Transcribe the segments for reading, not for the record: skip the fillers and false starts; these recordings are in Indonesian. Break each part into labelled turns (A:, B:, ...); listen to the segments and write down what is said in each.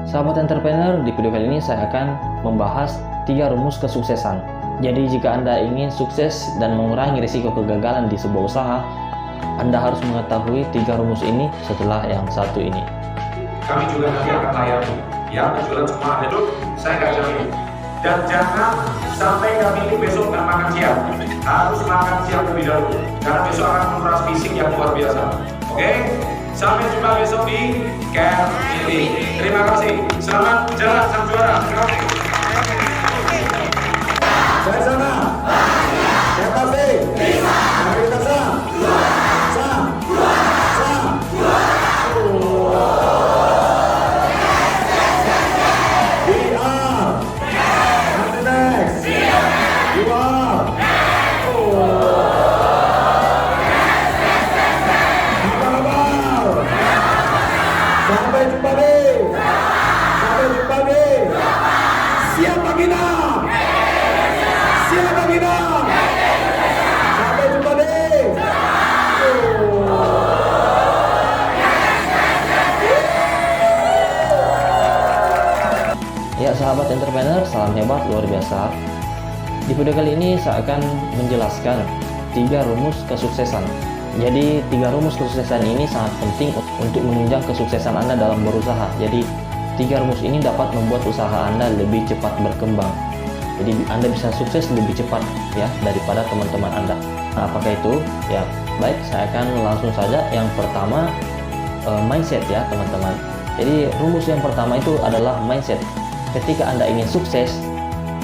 A: Sahabat entrepreneur, di video kali ini saya akan membahas 3 rumus kesuksesan. Jadi jika Anda ingin sukses dan mengurangi risiko kegagalan di sebuah usaha, Anda harus mengetahui 3 rumus ini setelah yang satu ini.
B: Kami juga nanti akan layani, ya, penjualan cuma ada dulu, saya nggak jamin. Dan jangan sampai kami ini besok nggak makan siang, harus makan siang lebih dahulu, karena besok akan menguras fisik yang luar biasa. Oke? Sampai jumpa besok di Care Meeting. Terima kasih. Selamat jalan sang juara. Terima kasih.
C: Saya sana. Saya pasti. Mari kita sah. Sah. Sah. We are. Nanti next. You are. Sampai jumpa deh. Sampai jumpa deh. Siapa kita? Siapa kita? Sampai jumpa deh.
A: Ya sahabat entrepreneur, salam hebat luar biasa. Di video kali ini saya akan menjelaskan 3 rumus kesuksesan. Jadi 3 rumus kesuksesan ini sangat penting untuk menunjang kesuksesan Anda dalam berusaha. Jadi 3 rumus ini dapat membuat usaha Anda lebih cepat berkembang. Jadi Anda bisa sukses lebih cepat ya daripada teman-teman Anda. Nah, apakah itu? Ya, baik, saya akan langsung saja. Yang pertama mindset ya teman-teman. Jadi rumus yang pertama itu adalah mindset. Ketika Anda ingin sukses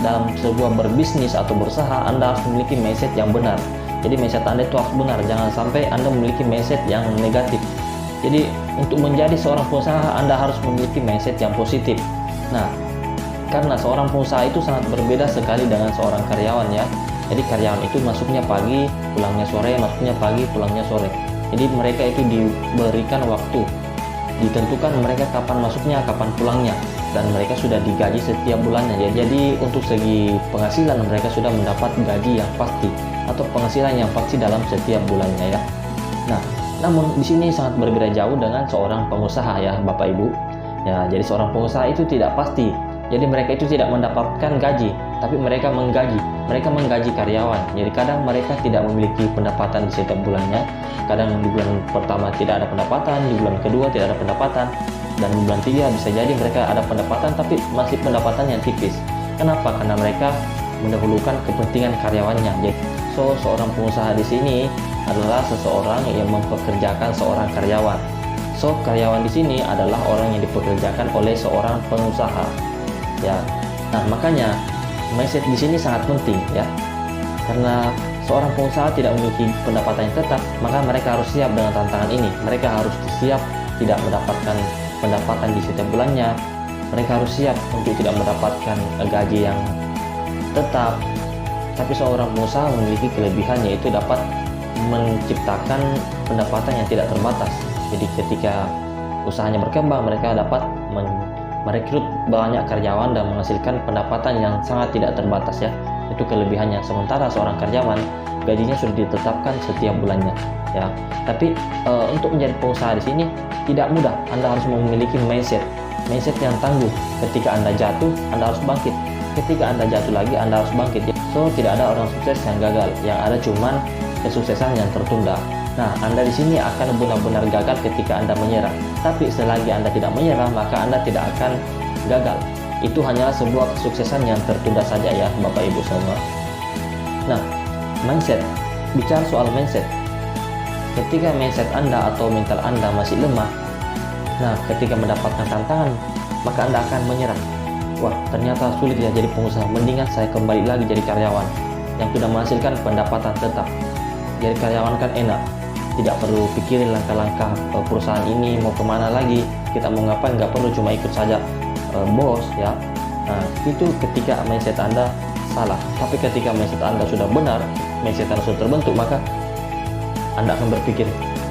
A: dalam sebuah berbisnis atau berusaha, Anda harus memiliki mindset yang benar. Jadi mindset Anda itu harus benar, jangan sampai Anda memiliki mindset yang negatif. Jadi untuk menjadi seorang pengusaha, Anda harus memiliki mindset yang positif. Nah, karena seorang pengusaha itu sangat berbeda sekali dengan seorang karyawan ya. Jadi karyawan itu masuknya pagi, pulangnya sore, masuknya pagi, pulangnya sore. Jadi mereka itu diberikan waktu, ditentukan mereka kapan masuknya, kapan pulangnya, dan mereka sudah digaji setiap bulannya ya. Jadi untuk segi penghasilan mereka sudah mendapat gaji yang pasti atau penghasilan yang pasti dalam setiap bulannya ya. Nah, namun di sini sangat berbeda jauh dengan seorang pengusaha ya Bapak Ibu. Ya, jadi seorang pengusaha itu tidak pasti. Jadi mereka itu tidak mendapatkan gaji, tapi mereka menggaji karyawan. Jadi kadang mereka tidak memiliki pendapatan di setiap bulannya. Kadang di bulan pertama tidak ada pendapatan, di bulan kedua tidak ada pendapatan, dan di bulan 3 bisa jadi mereka ada pendapatan tapi masih pendapatan yang tipis. Kenapa? Karena mereka mendahulukan kepentingan karyawannya. Jadi seorang pengusaha di sini adalah seseorang yang mempekerjakan seorang karyawan. Karyawan di sini adalah orang yang dipekerjakan oleh seorang pengusaha. Ya. Nah, makanya mindset di sini sangat penting ya. Karena seorang pengusaha tidak memiliki pendapatan yang tetap, maka mereka harus siap dengan tantangan ini. Mereka harus siap tidak mendapatkan pendapatan di setiap bulannya. Mereka harus siap untuk tidak mendapatkan gaji yang tetap. Tapi seorang pengusaha memiliki kelebihan, yaitu dapat menciptakan pendapatan yang tidak terbatas. Jadi ketika usahanya berkembang, mereka dapat merekrut banyak karyawan dan menghasilkan pendapatan yang sangat tidak terbatas ya. Itu kelebihannya. Sementara seorang karyawan gajinya sudah ditetapkan setiap bulannya ya. Tapi untuk menjadi pengusaha di sini tidak mudah. Anda harus memiliki mindset yang tangguh. Ketika Anda jatuh, Anda harus bangkit. Ketika Anda jatuh lagi, Anda harus bangkit. Tidak ada orang sukses yang gagal. Yang ada cuman kesuksesan yang tertunda. Nah, Anda di sini akan benar-benar gagal ketika Anda menyerah. Tapi selagi Anda tidak menyerah, maka Anda tidak akan gagal. Itu hanyalah sebuah kesuksesan yang tertunda saja ya, Bapak Ibu semua. Nah, mindset. Bicara soal mindset. Ketika mindset Anda atau mental Anda masih lemah, nah, ketika mendapatkan tantangan, maka Anda akan menyerah. Wah, ternyata sulit ya jadi pengusaha. Mendingan saya kembali lagi jadi karyawan yang sudah menghasilkan pendapatan tetap. Jadi karyawan kan enak, tidak perlu pikirin langkah-langkah perusahaan ini mau kemana lagi, kita mau ngapain, nggak perlu, cuma ikut saja bos ya. Nah, itu ketika mindset Anda salah. Tapi ketika mindset Anda sudah benar, mindset Anda sudah terbentuk, maka Anda akan berpikir,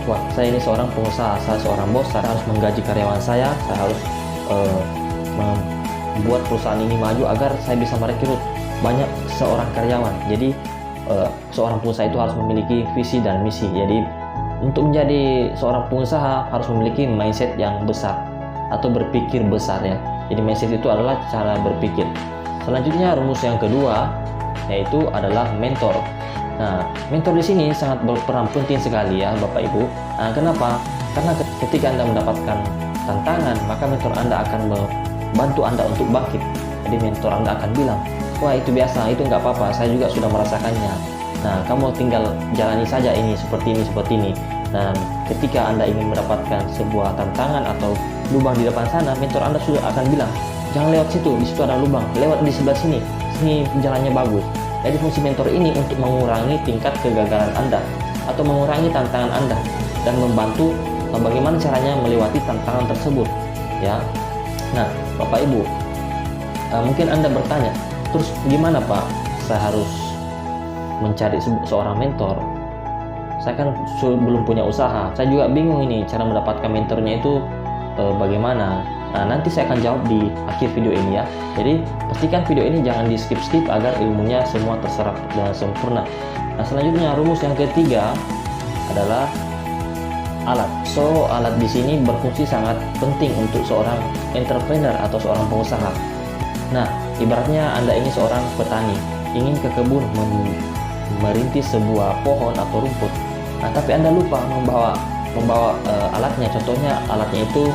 A: wah, saya ini seorang pengusaha, saya seorang bos, saya harus menggaji karyawan saya harus membuat perusahaan ini maju agar saya bisa merekrut banyak seorang karyawan. Jadi seorang pengusaha itu harus memiliki visi dan misi. Jadi untuk menjadi seorang pengusaha harus memiliki mindset yang besar atau berpikir besar ya. Jadi mindset itu adalah cara berpikir. Selanjutnya rumus yang kedua yaitu adalah mentor. Nah, mentor di sini sangat berperan penting sekali ya Bapak Ibu. Nah, kenapa? Karena ketika Anda mendapatkan tantangan, maka mentor Anda akan membantu Anda untuk bangkit. Jadi mentor Anda akan bilang, wah itu biasa, itu nggak apa-apa, saya juga sudah merasakannya. Nah, kamu tinggal jalani saja ini, seperti ini, seperti ini. Nah, ketika Anda ingin mendapatkan sebuah tantangan atau lubang di depan sana, mentor Anda sudah akan bilang, jangan lewat situ, di situ ada lubang, lewat di sebelah sini, sini jalannya bagus. Jadi fungsi mentor ini untuk mengurangi tingkat kegagalan Anda atau mengurangi tantangan Anda dan membantu bagaimana caranya melewati tantangan tersebut, ya. Nah, Bapak Ibu, mungkin Anda bertanya, terus gimana Pak? Saya harus mencari seorang mentor. Saya kan belum punya usaha. Saya juga bingung ini cara mendapatkan mentornya itu bagaimana. Nah, nanti saya akan jawab di akhir video ini ya. Jadi pastikan video ini jangan di skip agar ilmunya semua terserap dengan sempurna. Nah, selanjutnya rumus yang ketiga adalah alat. So, alat di sini berfungsi sangat penting untuk seorang entrepreneur atau seorang pengusaha. Nah, ibaratnya Anda ini seorang petani, ingin ke kebun merintis sebuah pohon atau rumput. Nah, tapi Anda lupa membawa alatnya. Contohnya alatnya itu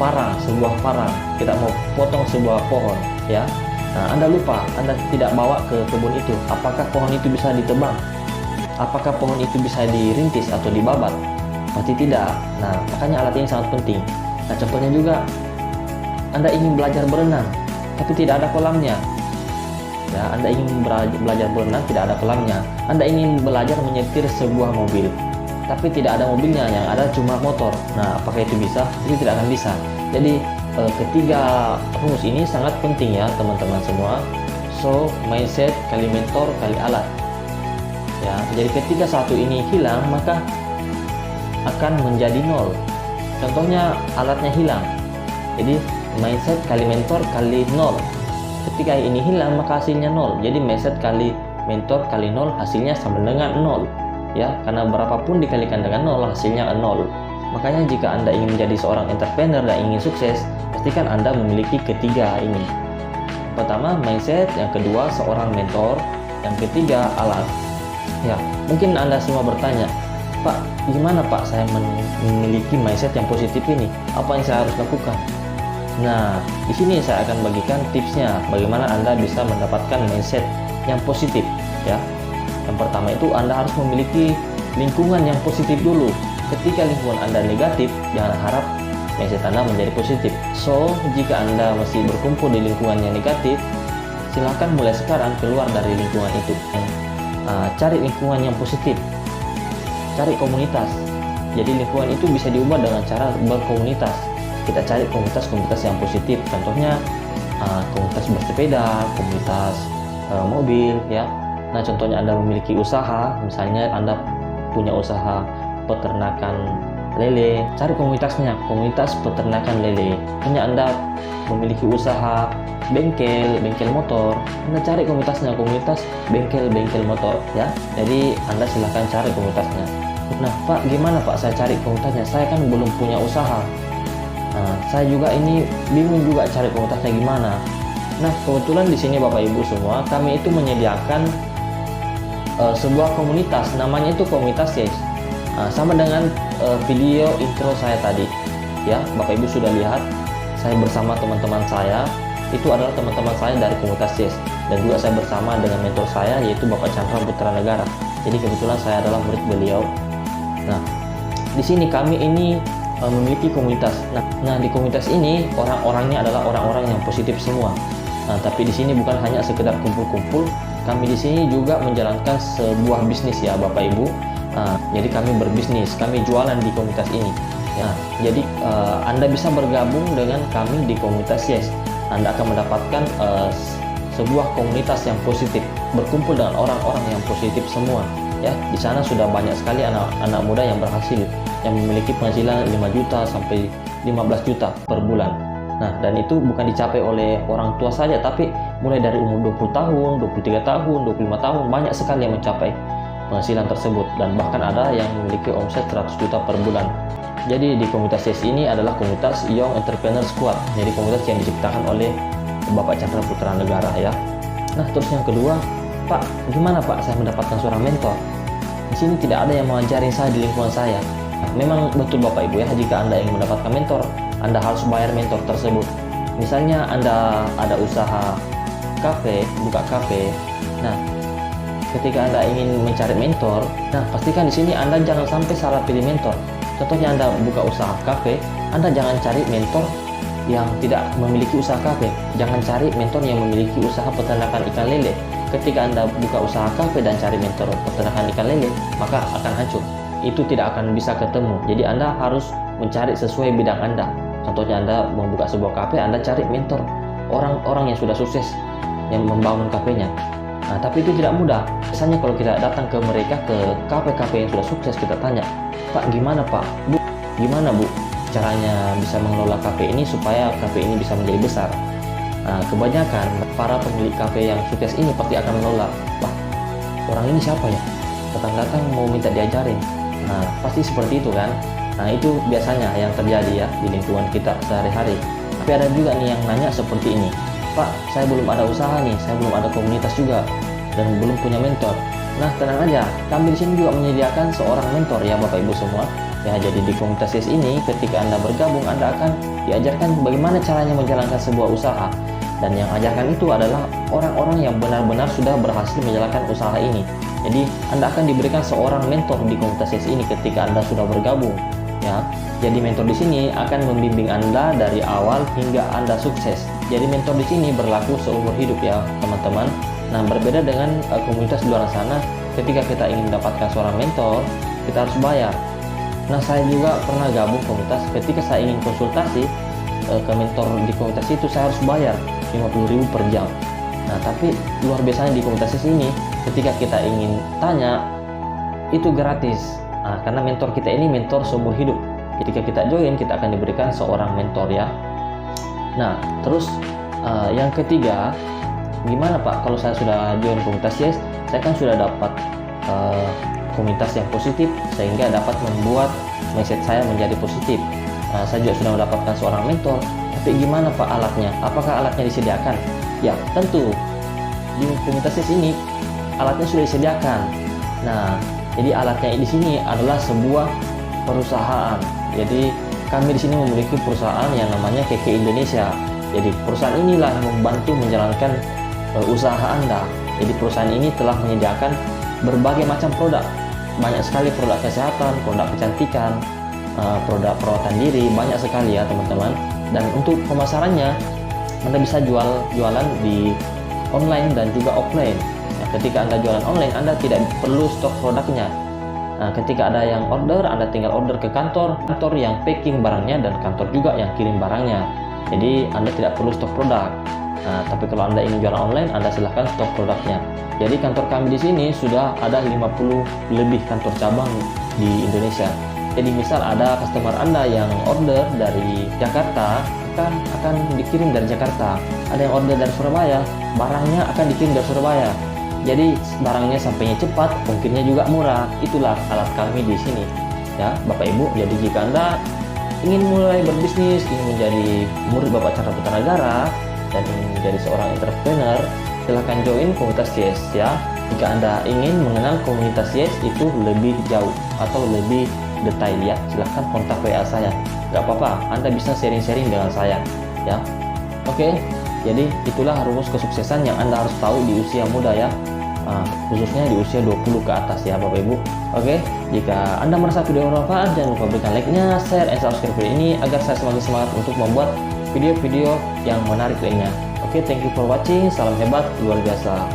A: parang, sebuah parang. Kita mau potong sebuah pohon, ya. Nah, Anda lupa, Anda tidak bawa ke kebun itu. Apakah pohon itu bisa ditebang? Apakah pohon itu bisa dirintis atau dibabat? Pasti tidak. Nah, makanya alat ini sangat penting. Nah, contohnya juga Anda ingin belajar berenang, tapi tidak ada kolamnya. Ya, Anda ingin belajar berenang, tidak ada kolamnya. Anda ingin belajar menyetir sebuah mobil, tapi tidak ada mobilnya, yang ada cuma motor. Nah, apakah itu bisa? Itu tidak akan bisa. Jadi ketiga rumus ini sangat penting ya teman-teman semua. So, mindset kali mentor kali alat. Ya, jadi ketika satu ini hilang, maka akan menjadi nol. Contohnya alatnya hilang. Jadi mindset kali mentor kali nol. Ketika ini hilang, maka hasilnya nol. Jadi mindset kali mentor kali nol, hasilnya sama dengan nol. Ya, karena berapapun dikalikan dengan nol, hasilnya nol. Makanya jika Anda ingin menjadi seorang entrepreneur dan ingin sukses, pastikan Anda memiliki ketiga ini. Pertama, mindset. Yang kedua, seorang mentor. Yang ketiga, alat. Ya, mungkin Anda semua bertanya, Pak, gimana Pak saya memiliki mindset yang positif ini? Apa yang saya harus lakukan? Nah, di sini saya akan bagikan tipsnya bagaimana Anda bisa mendapatkan mindset yang positif, ya. Yang pertama itu Anda harus memiliki lingkungan yang positif dulu. Ketika lingkungan Anda negatif, jangan harap mindset Anda menjadi positif. So, jika Anda masih berkumpul di lingkungan yang negatif, silakan mulai sekarang keluar dari lingkungan itu. Cari lingkungan yang positif. Cari komunitas. Jadi lingkungan itu bisa diubah dengan cara berkomunitas. Kita cari komunitas-komunitas yang positif. Contohnya komunitas bersepeda, komunitas mobil, ya. Nah, contohnya Anda memiliki usaha, misalnya Anda punya usaha peternakan lele, cari komunitasnya, komunitas peternakan lele. Punya Anda memiliki usaha bengkel motor, Anda cari komunitasnya, komunitas bengkel motor, ya. Jadi Anda silahkan cari komunitasnya. Nah, Pak, gimana Pak saya cari komunitasnya? Saya kan belum punya usaha. Nah, saya juga ini bingung juga cari komunitasnya gimana. Nah, kebetulan di sini Bapak Ibu semua, kami itu menyediakan sebuah komunitas, namanya itu komunitas Yes. Sama dengan video intro saya tadi, ya. Bapak Ibu sudah lihat, saya bersama teman-teman saya, itu adalah teman-teman saya dari komunitas Yes, dan juga saya bersama dengan mentor saya yaitu Bapak Chandra Putra Negara. Jadi kebetulan saya adalah murid beliau. Nah, di sini kami ini memiliki komunitas. Nah, di komunitas ini orang-orangnya adalah orang-orang yang positif semua. Nah, tapi di sini bukan hanya sekedar kumpul-kumpul, kami di sini juga menjalankan sebuah bisnis ya Bapak Ibu. Jadi kami berbisnis, kami jualan di komunitas ini. Ya, jadi Anda bisa bergabung dengan kami di komunitas Yes. Anda akan mendapatkan sebuah komunitas yang positif, berkumpul dengan orang-orang yang positif semua. Ya, di sana sudah banyak sekali anak-anak muda yang berhasil, yang memiliki penghasilan 5 juta sampai 15 juta per bulan. Nah, dan itu bukan dicapai oleh orang tua saja, tapi mulai dari umur 20 tahun, 23 tahun, 25 tahun, banyak sekali yang mencapai penghasilan tersebut, dan bahkan ada yang memiliki omset 100 juta per bulan. Jadi di komunitas YES ini adalah komunitas Young Entrepreneur Squad. Jadi komunitas yang diciptakan oleh Bapak Chandra Putra Negara ya. Nah, terus yang kedua, Pak, gimana Pak saya mendapatkan seorang mentor? Di sini tidak ada yang mengajarin saya di lingkungan saya. Nah, memang betul Bapak Ibu ya, jika Anda ingin mendapatkan mentor, Anda harus bayar mentor tersebut. Misalnya Anda ada usaha kafe, buka kafe. Nah, ketika Anda ingin mencari mentor, nah pastikan di sini Anda jangan sampai salah pilih mentor. Contohnya Anda buka usaha kafe, Anda jangan cari mentor yang tidak memiliki usaha kafe. Jangan cari mentor yang memiliki usaha peternakan ikan lele. Ketika Anda buka usaha kafe dan cari mentor peternakan ikan lele, maka akan hancur. Itu tidak akan bisa ketemu. Jadi Anda harus mencari sesuai bidang Anda. Contohnya Anda membuka sebuah kafe, Anda cari mentor orang-orang yang sudah sukses yang membangun kafenya. Nah, tapi itu tidak mudah. Biasanya kalau kita datang ke mereka, ke kafe-kafe yang sudah sukses, kita tanya, Pak, gimana Pak? Bu, gimana Bu? Caranya bisa mengelola kafe ini supaya kafe ini bisa menjadi besar. Nah, kebanyakan para pemilik kafe yang sukses ini pasti akan menolak. Wah, orang ini siapa ya? Datang-datang mau minta diajarin. Nah, pasti seperti itu kan? Nah, itu biasanya yang terjadi ya di lingkungan kita sehari-hari. Tapi ada juga nih yang nanya seperti ini, Pak, saya belum ada usaha nih, saya belum ada komunitas juga, dan belum punya mentor. Nah, tenang aja, kami di sini juga menyediakan seorang mentor ya Bapak Ibu semua. Ya, jadi di komunitas YES ini ketika Anda bergabung, Anda akan diajarkan bagaimana caranya menjalankan sebuah usaha. Dan yang ajarkan itu adalah orang-orang yang benar-benar sudah berhasil menjalankan usaha ini. Jadi Anda akan diberikan seorang mentor di komunitas YES ini ketika Anda sudah bergabung. Ya, jadi mentor di sini akan membimbing Anda dari awal hingga Anda sukses. Jadi mentor di sini berlaku seumur hidup ya teman-teman. Nah, berbeda dengan komunitas di luar sana, ketika kita ingin mendapatkan seorang mentor, kita harus bayar. Nah, saya juga pernah gabung komunitas. Ketika saya ingin konsultasi ke mentor di komunitas itu, saya harus bayar 50.000 per jam. Nah, tapi luar biasanya di komunitas ini, ketika kita ingin tanya, itu gratis. Nah, karena mentor kita ini mentor seumur hidup. Ketika kita join, kita akan diberikan seorang mentor ya. Nah, terus yang ketiga, gimana Pak kalau saya sudah join komunitas YES? Saya kan sudah dapat komunitas yang positif, sehingga dapat membuat mindset saya menjadi positif. Saya juga sudah mendapatkan seorang mentor, tapi gimana Pak alatnya? Apakah alatnya disediakan? Ya, tentu di komunitas YES ini alatnya sudah disediakan. Nah, jadi alatnya di sini adalah sebuah perusahaan. Jadi kami di sini memiliki perusahaan yang namanya KK Indonesia. Jadi perusahaan inilah yang membantu menjalankan usaha Anda. Jadi perusahaan ini telah menyediakan berbagai macam produk. Banyak sekali produk kesehatan, produk kecantikan, produk perawatan diri, banyak sekali ya teman-teman. Dan untuk pemasarannya, Anda bisa jualan di online dan juga offline. Nah, ketika Anda jualan online, Anda tidak perlu stok produknya. Nah, ketika ada yang order, Anda tinggal order ke kantor yang packing barangnya, dan kantor juga yang kirim barangnya. Jadi Anda tidak perlu stok produk. Nah, tapi kalau Anda ingin jualan online, Anda silahkan stok produknya. Jadi kantor kami di sini sudah ada 50 lebih kantor cabang di Indonesia. Jadi misal ada customer Anda yang order dari Jakarta, akan dikirim dari Jakarta. Ada yang order dari Surabaya, barangnya akan dikirim dari Surabaya. Jadi barangnya sampainya cepat, ongkirnya juga murah. Itulah alat kami di sini. Ya, Bapak Ibu. Jadi jika Anda ingin mulai berbisnis, ingin menjadi murid Bapak Chandra Putra Negara, dan ingin menjadi seorang entrepreneur, silahkan join komunitas YES ya. Jika Anda ingin mengenal komunitas YES itu lebih jauh atau lebih detail ya, silahkan kontak WA saya. Gak apa-apa, Anda bisa sharing-sharing dengan saya ya. Oke, jadi itulah rumus kesuksesan yang Anda harus tahu di usia muda ya. Khususnya di usia 20 ke atas ya Bapak Ibu. Oke, jika Anda merasa video bermanfaat, jangan lupa berikan like-nya, share, and subscribe video ini agar saya semakin semangat untuk membuat video-video yang menarik lainnya. Oke, thank you for watching. Salam hebat luar biasa.